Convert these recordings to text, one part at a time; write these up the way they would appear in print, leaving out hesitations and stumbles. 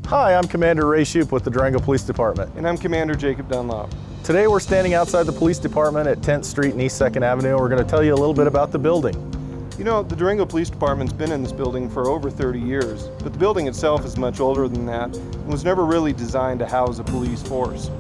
Hi, I'm Commander Ray Shupe with the Durango Police Department. And I'm Commander Jacob Dunlop. Today we're standing outside the police department at 10th Street and East 2nd Avenue. We're going to tell you a little bit about the building. You know, the Durango Police Department's been in this building for over 30 years, but the building itself is much older than that and was never really designed to house a police force.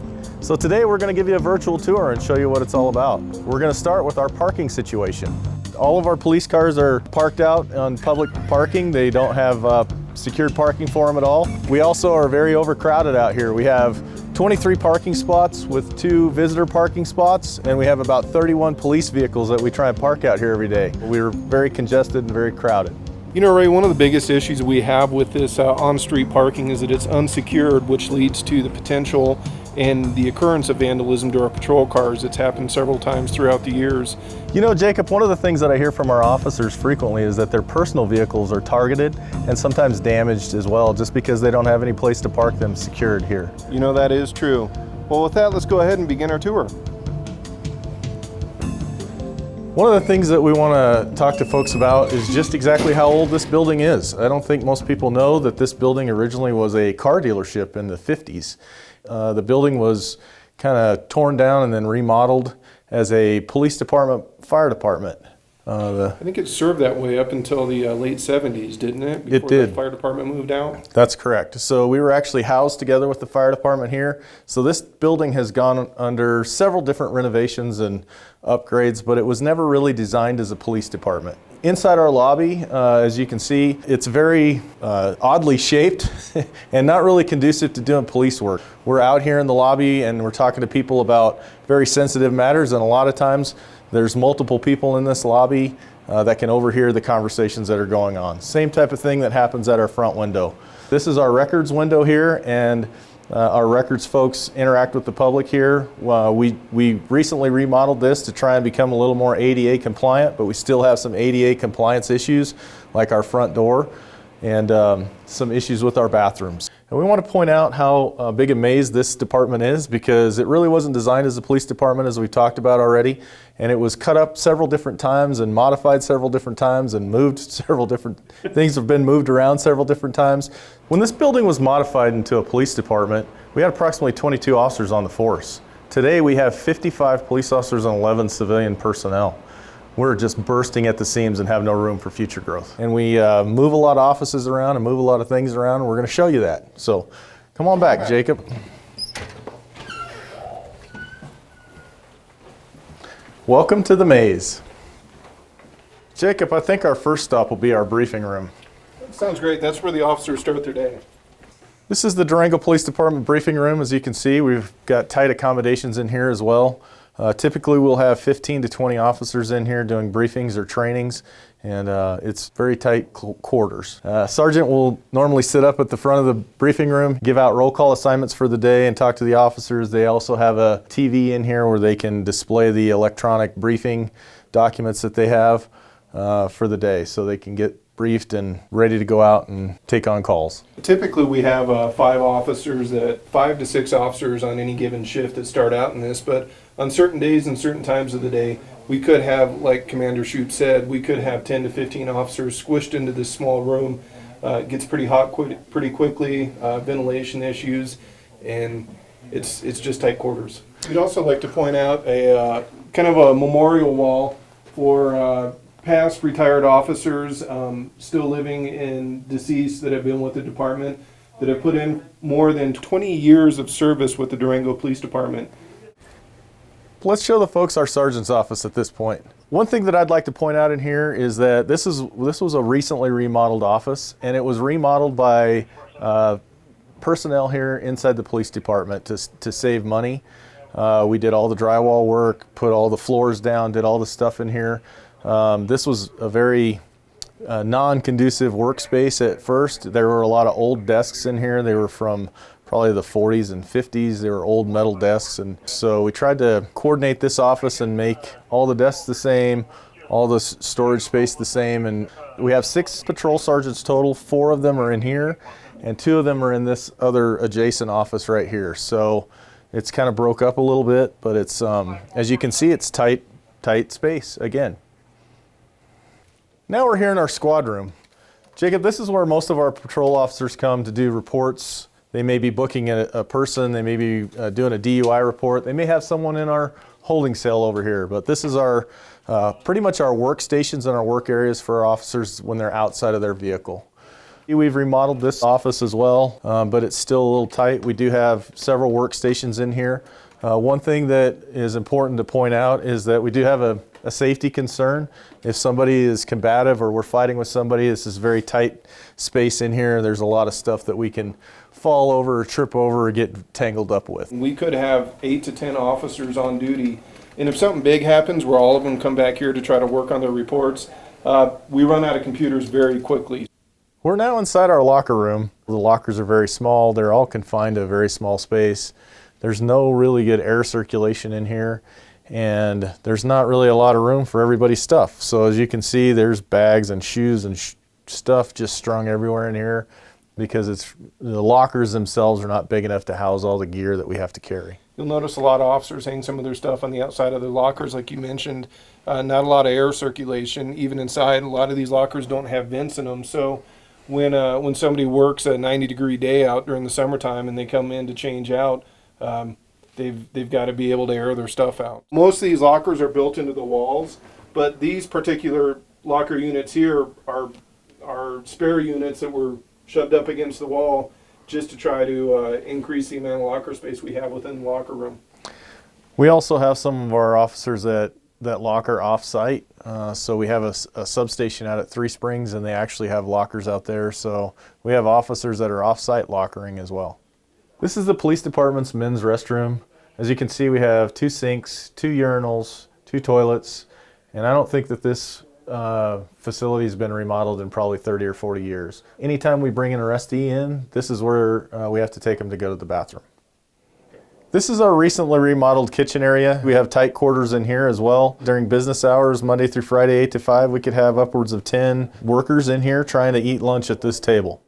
So today we're going to give you a virtual tour and show you what it's all about. We're going to start with our parking situation. All of our police cars are parked out on public parking. They don't have secured parking for them at all. We also are very overcrowded out here. We have 23 parking spots with 2 visitor parking spots, and we have about 31 police vehicles that we try and park out here every day. We're very congested and very crowded. You know, Ray, one of the biggest issues we have with this on-street parking is that it's unsecured, which leads to the potential and the occurrence of vandalism to our patrol cars. It's happened several times throughout the years. You know, Jacob, one of the things that I hear from our officers frequently is that their personal vehicles are targeted and sometimes damaged as well, just because they don't have any place to park them secured here. You know, that is true. Well, with that, let's go ahead and begin our tour. One of the things that we want to talk to folks about is just exactly how old this building is. I don't think most people know that this building originally was a car dealership in the 50s. The building was kind of torn down and then remodeled as a police department, fire department. I think it served that way up until the late 70s, didn't it? It did. The fire department moved out? That's correct. So we were actually housed together with the fire department here. So this building has gone under several different renovations and upgrades, but it was never really designed as a police department. Inside our lobby, as you can see, it's very oddly shaped and not really conducive to doing police work. We're out here in the lobby and we're talking to people about very sensitive matters, and a lot of times there's multiple people in this lobby that can overhear the conversations that are going on. Same type of thing that happens at our front window. This is our records window here, and our records folks interact with the public here. We recently remodeled this to try and become a little more ADA compliant, but we still have some ADA compliance issues, like our front door and some issues with our bathrooms. And we want to point out how big a maze this department is, because it really wasn't designed as a police department, as we've talked about already, and it was cut up several different times and modified several different times and moved several different things have been moved around several different times. When this building was modified into a police department, we had approximately 22 officers on the force. Today we have 55 police officers and 11 civilian personnel. We're just bursting at the seams and have no room for future growth. And we move a lot of offices around and move a lot of things around, and we're going to show you that. So come on back, Jacob. Welcome to the maze. Jacob, I think our first stop will be our briefing room. Sounds great. That's where the officers start their day. This is the Durango Police Department briefing room. As you can see, we've got tight accommodations in here as well. Typically we'll have 15 to 20 officers in here doing briefings or trainings, and it's very tight quarters. Sergeant will normally sit up at the front of the briefing room, give out roll call assignments for the day and talk to the officers. They also have a TV in here where they can display the electronic briefing documents that they have for the day, so they can get briefed and ready to go out and take on calls. Typically we have 5 to 6 officers on any given shift that start out in this, but on certain days and certain times of the day, we could have, like Commander Shupe said, we could have 10 to 15 officers squished into this small room. It gets pretty hot pretty quickly, ventilation issues, and it's just tight quarters. We'd also like to point out a kind of a memorial wall for past retired officers still living and deceased that have been with the department, that have put in more than 20 years of service with the Durango Police Department. Let's show the folks our sergeant's office at this point. One thing that I'd like to point out in here is that this was a recently remodeled office, and it was remodeled by personnel here inside the police department to save money. We did all the drywall work, put all the floors down, did all the stuff in here. This was a very non-conducive workspace at first. There were a lot of old desks in here. They were from probably the 40s and 50s. They were old metal desks, and so we tried to coordinate this office and make all the desks the same, all the storage space the same. And we have 6 patrol sergeants total. 4 of them are in here, and 2 of them are in this other adjacent office right here. So it's kind of broke up a little bit, but it's as you can see, it's tight space again. Now we're here in our squad room. Jacob, this is where most of our patrol officers come to do reports They may be booking a person, they may be doing a DUI report, they may have someone in our holding cell over here, but this is our pretty much our workstations and our work areas for our officers when they're outside of their vehicle. We've remodeled this office as well, but it's still a little tight. We do have several workstations in here. One thing that is important to point out is that we do have a safety concern. If somebody is combative or we're fighting with somebody, this is very tight space in here. There's a lot of stuff that we can fall over or trip over or get tangled up with. We could have 8 to 10 officers on duty, and if something big happens where all of them come back here to try to work on their reports, we run out of computers very quickly. We're now inside our locker room. The lockers are very small. They're all confined to a very small space. There's no really good air circulation in here, and there's not really a lot of room for everybody's stuff. So as you can see, there's bags and shoes and stuff just strung everywhere in here because the lockers themselves are not big enough to house all the gear that we have to carry. You'll notice a lot of officers hang some of their stuff on the outside of their lockers, like you mentioned. Not a lot of air circulation, even inside. A lot of these lockers don't have vents in them, so when somebody works a 90-degree day out during the summertime and they come in to change out, they've got to be able to air their stuff out. Most of these lockers are built into the walls, but these particular locker units here are spare units that were shoved up against the wall just to try to increase the amount of locker space we have within the locker room. We also have some of our officers that locker off-site. So we have a substation out at Three Springs, and they actually have lockers out there. So we have officers that are off-site lockering as well. This is the police department's men's restroom. As you can see, we have 2 sinks, 2 urinals, 2 toilets, and I don't think that this facility has been remodeled in probably 30 or 40 years. Anytime we bring an arrestee in, this is where we have to take them to go to the bathroom. This is our recently remodeled kitchen area. We have tight quarters in here as well. During business hours, Monday through Friday, 8 to 5, we could have upwards of 10 workers in here trying to eat lunch at this table.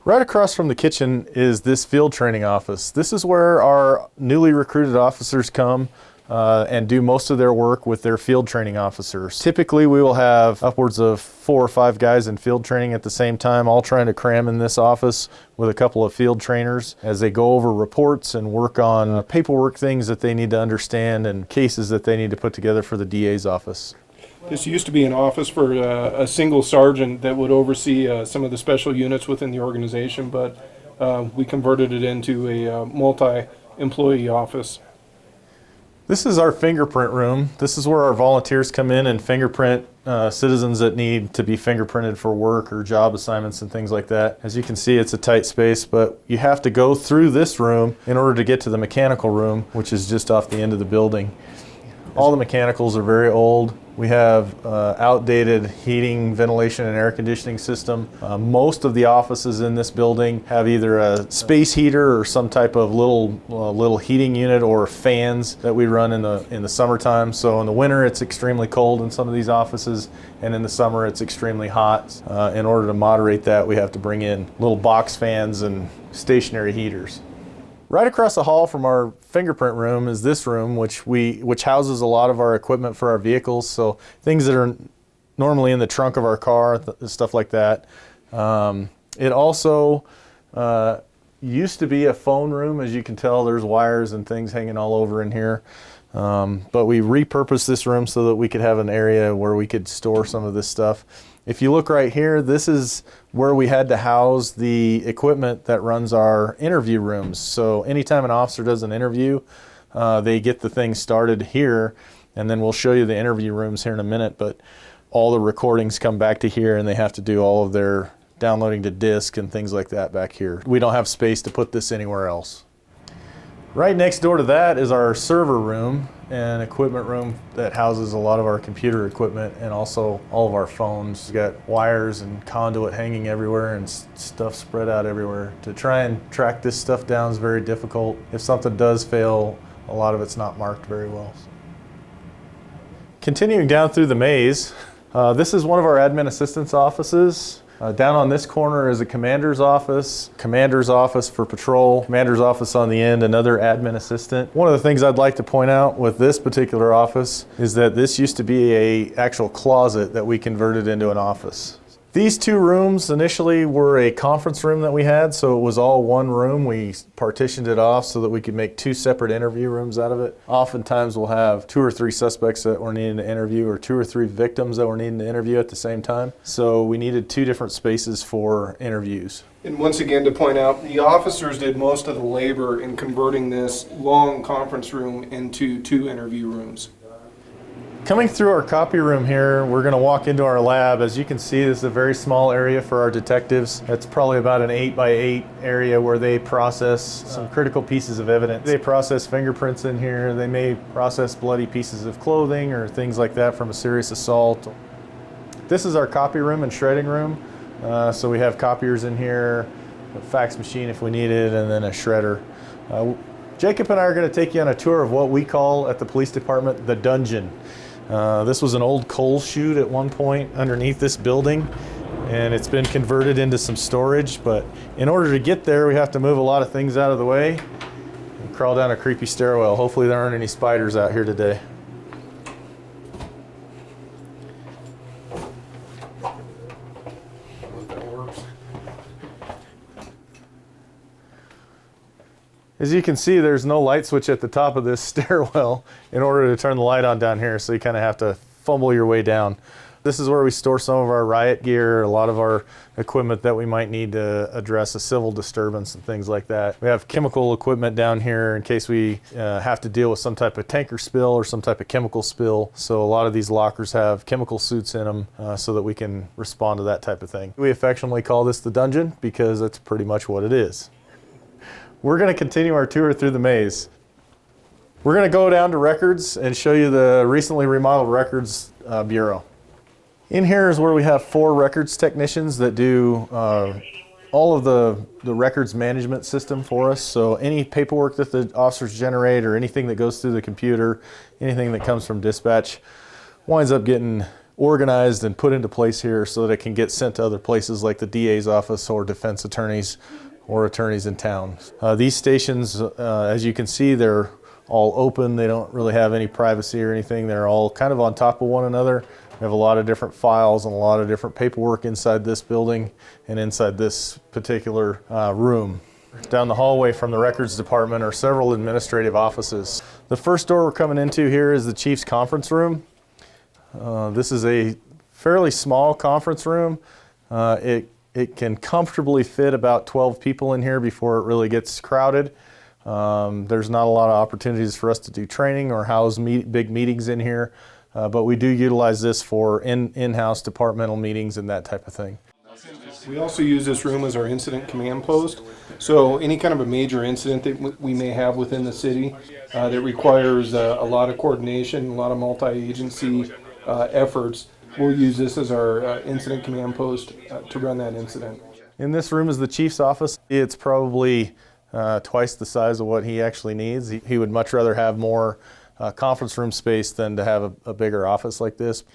Right across from the kitchen is this field training office. This is where our newly recruited officers come and do most of their work with their field training officers. Typically, we will have upwards of 4 or 5 guys in field training at the same time, all trying to cram in this office with a couple of field trainers as they go over reports and work on paperwork things that they need to understand and cases that they need to put together for the DA's office. This used to be an office for a single sergeant that would oversee some of the special units within the organization, but we converted it into a multi-employee office. This is our fingerprint room. This is where our volunteers come in and fingerprint citizens that need to be fingerprinted for work or job assignments and things like that. As you can see, it's a tight space, but you have to go through this room in order to get to the mechanical room, which is just off the end of the building. All the mechanicals are very old. We have outdated heating, ventilation, and air conditioning system. Most of the offices in this building have either a space heater or some type of little heating unit or fans that we run in the summertime. So in the winter, it's extremely cold in some of these offices, and in the summer, it's extremely hot. In order to moderate that, we have to bring in little box fans and stationary heaters. Right across the hall from our fingerprint room is this room, which houses a lot of our equipment for our vehicles. So things that are normally in the trunk of our car, stuff like that. It also used to be a phone room. As you can tell, there's wires and things hanging all over in here. But we repurposed this room so that we could have an area where we could store some of this stuff. If you look right here, this is where we had to house the equipment that runs our interview rooms. So anytime an officer does an interview, they get the thing started here, and then we'll show you the interview rooms here in a minute, but all the recordings come back to here, and they have to do all of their downloading to disk and things like that back here. We don't have space to put this anywhere else. Right next door to that is our server room and equipment room that houses a lot of our computer equipment and also all of our phones. We've got wires and conduit hanging everywhere and stuff spread out everywhere. To try and track this stuff down is very difficult. If something does fail, a lot of it's not marked very well. Continuing down through the maze, this is one of our admin assistance offices. Down on this corner is a commander's office for patrol, commander's office on the end, another admin assistant. One of the things I'd like to point out with this particular office is that this used to be an actual closet that we converted into an office. These two rooms initially were a conference room that we had, so it was all one room. We partitioned it off so that we could make two separate interview rooms out of it. Oftentimes we'll have 2 or 3 suspects that we're needing to interview, or 2 or 3 victims that we're needing to interview at the same time. So we needed 2 different spaces for interviews. And once again, to point out, the officers did most of the labor in converting this long conference room into 2 interview rooms. Coming through our copy room here, we're going to walk into our lab. As you can see, this is a very small area for our detectives. It's probably about an 8 by 8 area where they process some critical pieces of evidence. They process fingerprints in here. They may process bloody pieces of clothing or things like that from a serious assault. This is our copy room and shredding room. So we have copiers in here, a fax machine if we need it, and then a shredder. Jacob and I are going to take you on a tour of what we call at the police department the dungeon. This was an old coal chute at one point underneath this building, and it's been converted into some storage, but in order to get there we have to move a lot of things out of the way and crawl down a creepy stairwell. Hopefully there aren't any spiders out here today. As you can see, there's no light switch at the top of this stairwell in order to turn the light on down here, so you kind of have to fumble your way down. This is where we store some of our riot gear, a lot of our equipment that we might need to address a civil disturbance and things like that. We have chemical equipment down here in case we have to deal with some type of tanker spill or some type of chemical spill. So a lot of these lockers have chemical suits in them so that we can respond to that type of thing. We affectionately call this the dungeon because that's pretty much what it is. We're going to continue our tour through the maze. We're going to go down to records and show you the recently remodeled records bureau. In here is where we have 4 records technicians that do all of the records management system for us. So any paperwork that the officers generate or anything that goes through the computer, anything that comes from dispatch, winds up getting organized and put into place here so that it can get sent to other places like the DA's office or defense attorneys or attorneys in town. These stations, as you can see, they're all open. They don't really have any privacy or anything. They're all kind of on top of one another. We have a lot of different files and a lot of different paperwork inside this building and inside this particular room. Down the hallway from the records department are several administrative offices. The first door we're coming into here is the chief's conference room. This is a fairly small conference room. It can comfortably fit about 12 people in here before it really gets crowded. There's not a lot of opportunities for us to do training or house big meetings in here, but we do utilize this for in-house departmental meetings and that type of thing. We also use this room as our incident command post. So any kind of a major incident that we may have within the city that requires a lot of coordination, a lot of multi-agency efforts, we'll use this as our incident command post to run that incident. In this room is the chief's office. It's probably twice the size of what he actually needs. He would much rather have more conference room space than to have a bigger office like this.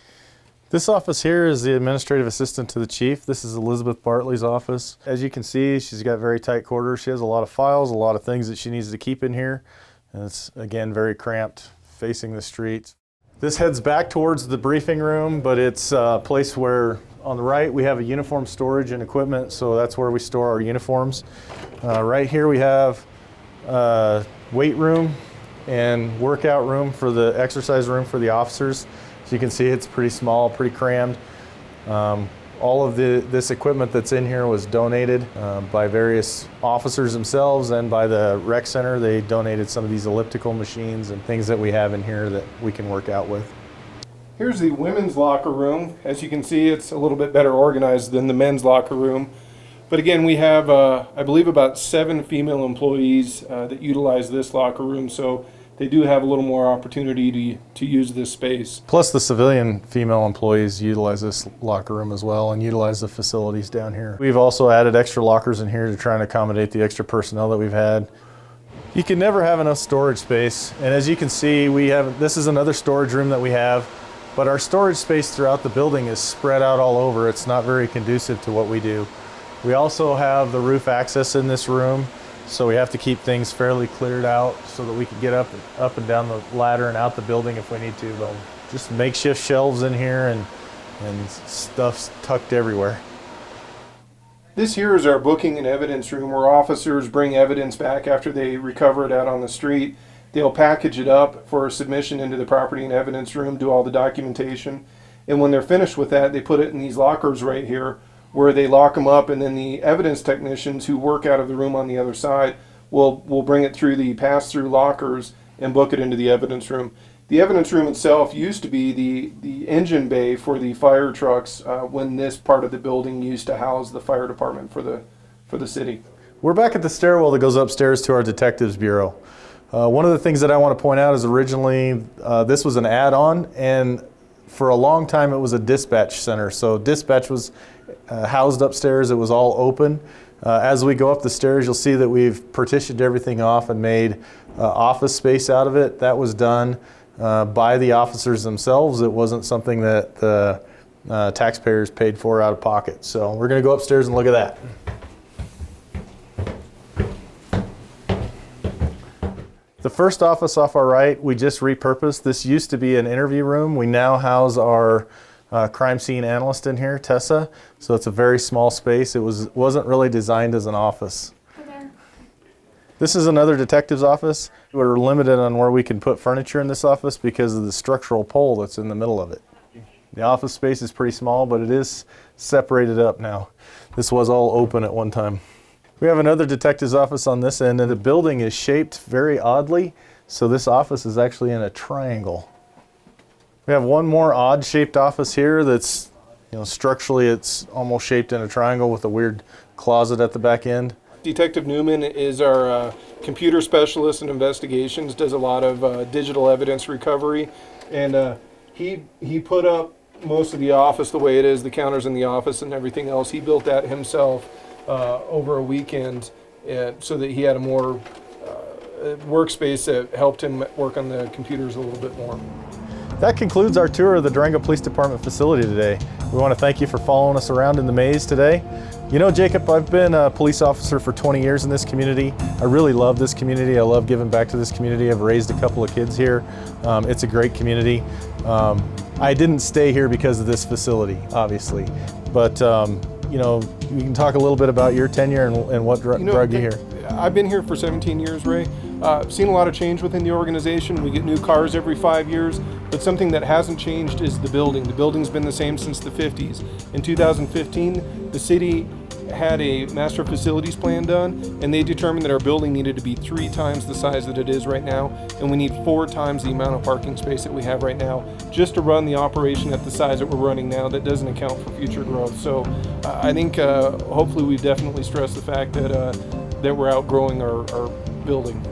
This office here is the administrative assistant to the chief. This is Elizabeth Bartley's office. As you can see, she's got very tight quarters. She has a lot of files, a lot of things that she needs to keep in here. And it's, again, very cramped, facing the street. This heads back towards the briefing room, but it's a place where on the right we have a uniform storage and equipment, so that's where we store our uniforms. Right here we have weight room and workout room for the exercise room for the officers. So you can see it's pretty small, pretty crammed. All of this equipment that's in here was donated by various officers themselves and by the rec center. They donated some of these elliptical machines and things that we have in here that we can work out with. Here's the women's locker room. As you can see, it's a little bit better organized than the men's locker room. But again, we have, I believe, about 7 female employees that utilize this locker room. So they do have a little more opportunity to use this space. Plus the civilian female employees utilize this locker room as well and utilize the facilities down here. We've also added extra lockers in here to try and accommodate the extra personnel that we've had. You can never have enough storage space, and as you can see, this is another storage room that we have, but our storage space throughout the building is spread out all over. It's not very conducive to what we do. We also have the roof access in this room, so we have to keep things fairly cleared out so that we can get up and down the ladder and out the building if we need to. But just makeshift shelves in here and and stuff's tucked everywhere. This here is our booking and evidence room where officers bring evidence back after they recover it out on the street. They'll package it up for submission into the property and evidence room, do all the documentation. And when they're finished with that, they put it in these lockers right here where they lock them up, and then the evidence technicians who work out of the room on the other side will bring it through the pass-through lockers and book it into the evidence room. The evidence room itself used to be the engine bay for the fire trucks when this part of the building used to house the fire department for the city. We're back at the stairwell that goes upstairs to our detectives bureau. One of the things that I want to point out is originally this was an add-on, and for a long time it was a dispatch center. So dispatch was housed upstairs. It was all open. As we go up the stairs, you'll see that we've partitioned everything off and made office space out of it. That was done by the officers themselves. It wasn't something that the taxpayers paid for out of pocket. So we're going to go upstairs and look at that. The first office off our right, we just repurposed. This used to be an interview room. We now house our crime scene analyst in here, Tessa. So it's a very small space. It wasn't really designed as an office. Okay. This is another detective's office. We're limited on where we can put furniture in this office because of the structural pole that's in the middle of it. The office space is pretty small, but it is separated up now. This was all open at one time. We have another detective's office on this end, and the building is shaped very oddly, so this office is actually in a triangle. We have one more odd-shaped office here that's, structurally it's almost shaped in a triangle with a weird closet at the back end. Detective Newman is our computer specialist in investigations, does a lot of digital evidence recovery, and he put up most of the office the way it is, the counters in the office and everything else. He built that himself over a weekend so that he had a more workspace that helped him work on the computers a little bit more. That concludes our tour of the Durango Police Department facility today. We want to thank you for following us around in the maze today. Jacob, I've been a police officer for 20 years in this community. I really love this community. I love giving back to this community. I've raised a couple of kids here. It's a great community. I didn't stay here because of this facility, obviously, but you can talk a little bit about your tenure and what drug you here. I've been here for 17 years, Ray. I've seen a lot of change within the organization. We get new cars every 5 years, but something that hasn't changed is the building. The building's been the same since the 50s. In 2015, the city had a master facilities plan done, and they determined that our building needed to be 3 times the size that it is right now, and we need 4 times the amount of parking space that we have right now just to run the operation at the size that we're running now. That doesn't account for future growth. So I think hopefully we've definitely stressed the fact that we're outgrowing our building.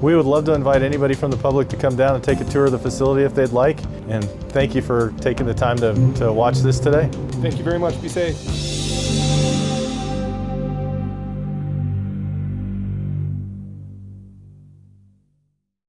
We would love to invite anybody from the public to come down and take a tour of the facility if they'd like, and thank you for taking the time to watch this today. Thank you very much. Be safe.